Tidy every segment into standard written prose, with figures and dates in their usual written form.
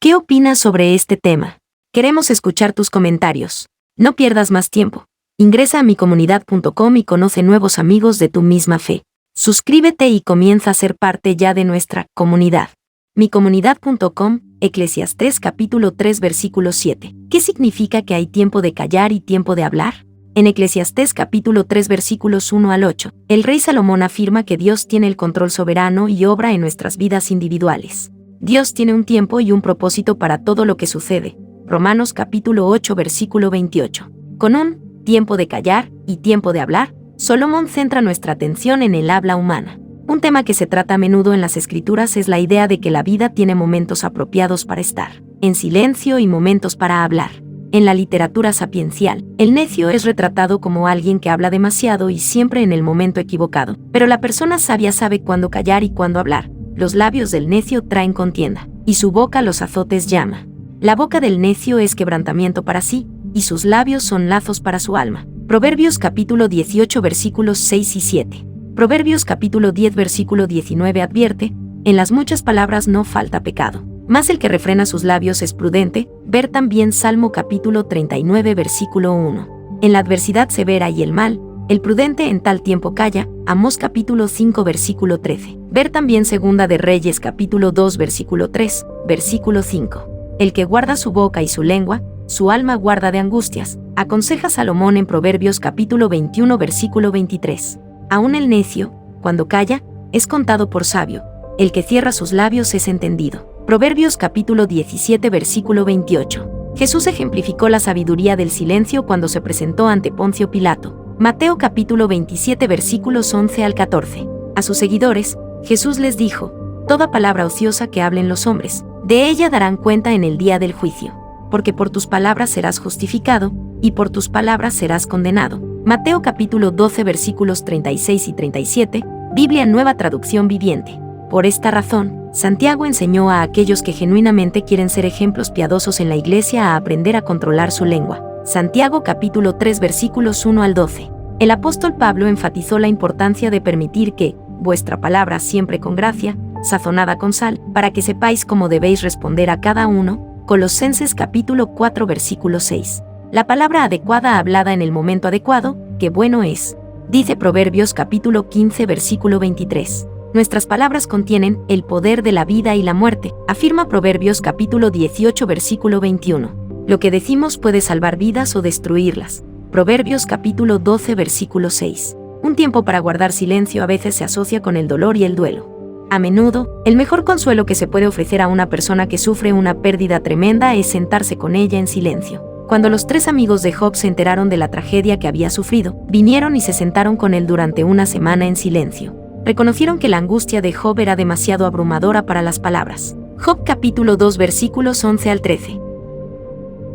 ¿Qué opinas sobre este tema? Queremos escuchar tus comentarios. No pierdas más tiempo. Ingresa a micomunidad.com y conoce nuevos amigos de tu misma fe. Suscríbete y comienza a ser parte ya de nuestra comunidad. Micomunidad.com, Eclesiastés capítulo 3 versículo 7. ¿Qué significa que hay tiempo de callar y tiempo de hablar? En Eclesiastés capítulo 3 versículos 1 al 8, el rey Salomón afirma que Dios tiene el control soberano y obra en nuestras vidas individuales. Dios tiene un tiempo y un propósito para todo lo que sucede. Romanos capítulo 8 versículo 28. Con un tiempo de callar y tiempo de hablar, Salomón centra nuestra atención en el habla humana. Un tema que se trata a menudo en las Escrituras es la idea de que la vida tiene momentos apropiados para estar en silencio y momentos para hablar. En la literatura sapiencial, el necio es retratado como alguien que habla demasiado y siempre en el momento equivocado, pero la persona sabia sabe cuándo callar y cuándo hablar. Los labios del necio traen contienda, y su boca los azotes llama. La boca del necio es quebrantamiento para sí, y sus labios son lazos para su alma. Proverbios capítulo 18 versículos 6 y 7. Proverbios capítulo 10 versículo 19 advierte: en las muchas palabras no falta pecado, mas el que refrena sus labios es prudente. Ver también Salmo capítulo 39 versículo 1. En la adversidad severa y el mal, el prudente en tal tiempo calla. Amós capítulo 5 versículo 13. Ver también Segunda de Reyes capítulo 2 versículo 3, versículo 5. El que guarda su boca y su lengua, su alma guarda de angustias, aconseja Salomón en Proverbios capítulo 21 versículo 23. Aún el necio, cuando calla, es contado por sabio. El que cierra sus labios es entendido. Proverbios capítulo 17 versículo 28. Jesús ejemplificó la sabiduría del silencio cuando se presentó ante Poncio Pilato. Mateo capítulo 27 versículos 11 al 14. A sus seguidores, Jesús les dijo: toda palabra ociosa que hablen los hombres, de ella darán cuenta en el día del juicio. Porque por tus palabras serás justificado, y por tus palabras serás condenado. Mateo capítulo 12 versículos 36 y 37, Biblia Nueva Traducción Viviente. Por esta razón, Santiago enseñó a aquellos que genuinamente quieren ser ejemplos piadosos en la iglesia a aprender a controlar su lengua. Santiago capítulo 3 versículos 1 al 12. El apóstol Pablo enfatizó la importancia de permitir que vuestra palabra siempre con gracia, sazonada con sal, para que sepáis cómo debéis responder a cada uno. Colosenses capítulo 4 versículo 6. La palabra adecuada hablada en el momento adecuado, qué bueno es. Dice Proverbios capítulo 15 versículo 23. Nuestras palabras contienen el poder de la vida y la muerte, afirma Proverbios capítulo 18 versículo 21. Lo que decimos puede salvar vidas o destruirlas. Proverbios capítulo 12 versículo 6. Un tiempo para guardar silencio a veces se asocia con el dolor y el duelo. A menudo, el mejor consuelo que se puede ofrecer a una persona que sufre una pérdida tremenda es sentarse con ella en silencio. Cuando los 3 amigos de Job se enteraron de la tragedia que había sufrido, vinieron y se sentaron con él durante una semana en silencio. Reconocieron que la angustia de Job era demasiado abrumadora para las palabras. Job capítulo 2 versículos 11 al 13.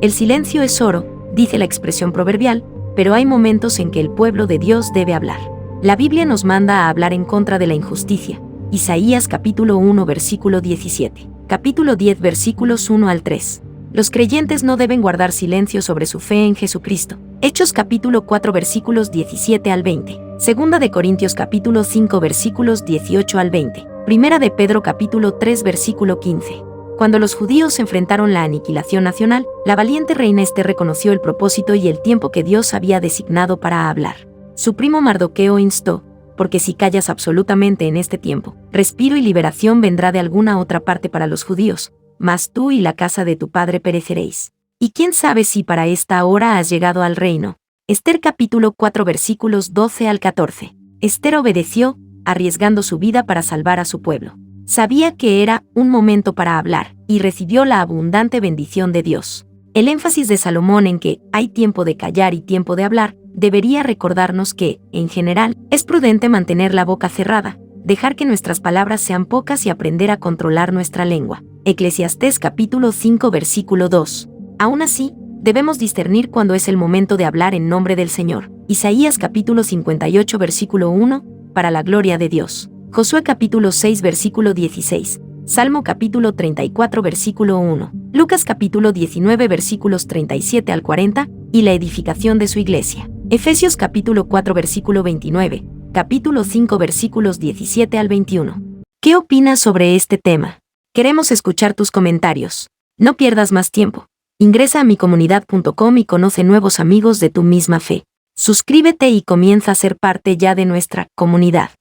El silencio es oro, dice la expresión proverbial, pero hay momentos en que el pueblo de Dios debe hablar. La Biblia nos manda a hablar en contra de la injusticia. Isaías capítulo 1 versículo 17. Capítulo 10 versículos 1 al 3. Los creyentes no deben guardar silencio sobre su fe en Jesucristo. Hechos capítulo 4 versículos 17 al 20. Segunda de Corintios capítulo 5 versículos 18 al 20. Primera de Pedro capítulo 3 versículo 15. Cuando los judíos enfrentaron la aniquilación nacional, la valiente reina Esther reconoció el propósito y el tiempo que Dios había designado para hablar. Su primo Mardoqueo instó: porque si callas absolutamente en este tiempo, respiro y liberación vendrá de alguna otra parte para los judíos, mas tú y la casa de tu padre pereceréis. Y quién sabe si para esta hora has llegado al reino. Esther capítulo 4 versículos 12 al 14. Esther obedeció, arriesgando su vida para salvar a su pueblo. Sabía que era un momento para hablar, y recibió la abundante bendición de Dios. El énfasis de Salomón en que hay tiempo de callar y tiempo de hablar, debería recordarnos que, en general, es prudente mantener la boca cerrada, dejar que nuestras palabras sean pocas y aprender a controlar nuestra lengua. Eclesiastés capítulo 5 versículo 2. Aún así, debemos discernir cuándo es el momento de hablar en nombre del Señor. Isaías capítulo 58 versículo 1, para la gloria de Dios. Josué capítulo 6 versículo 16. Salmo capítulo 34 versículo 1. Lucas capítulo 19 versículos 37 al 40, y la edificación de su iglesia. Efesios capítulo 4 versículo 29, capítulo 5 versículos 17 al 21. ¿Qué opinas sobre este tema? Queremos escuchar tus comentarios. No pierdas más tiempo. Ingresa a micomunidad.com y conoce nuevos amigos de tu misma fe. Suscríbete y comienza a ser parte ya de nuestra comunidad.